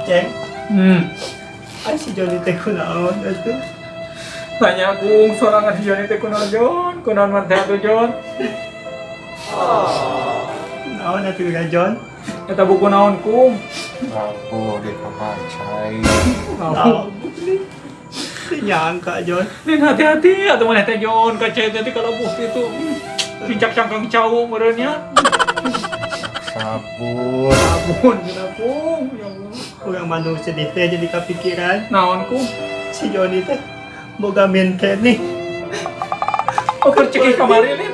Ceng. Ay si Johnny teh kunaon atuh? Tanya kung sorangan si Johnny teh kunaon Jon? Kunaon man teh atuh Jon? Naon atuh ka John? Eta buku naon kung? Aku di kapacai. Naon? Nyangka John. Nin hati-hati atuh maneh teh Jon, kaca teh kalabuh kitu. Pincak cangkang cawu meureun nya. Sabun. Sabun kenapung ya Allah. Urang Bandung sedih teh jadi kepikiran Naon kung? si Johnny teh boga maintain nih. Oh percekih kamari Lin.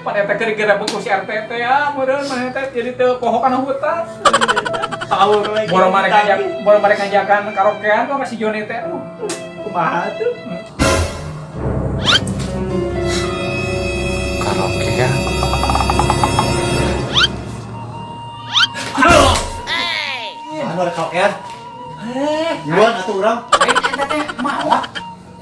Pada teh keur geura buku si RTT ya, meureun maneh teh jadi teu poho kana hutan. Tahu we. Boro mereka ngajakan karaokean sama si Johnny teh. Kumaha tuh? Karaoke ya. Anu ada karaokean? Yuan atuh urang. Eta teh mawat.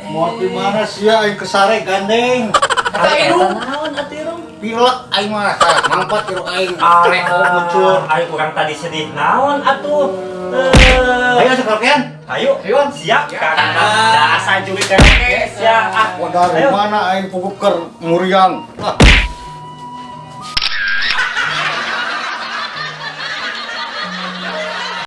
Mau di mana sih ya? Aing kesare gandeng. Naon atuh urang? Pilek aing mah mangpat tiru aing. Arek muncul. Ayo kurang tadi sedih naon atuh. Ayo asup karaokean. Ayo siap karena dasar juri karaoke siap. Dari mana aing pupuk ker muriang.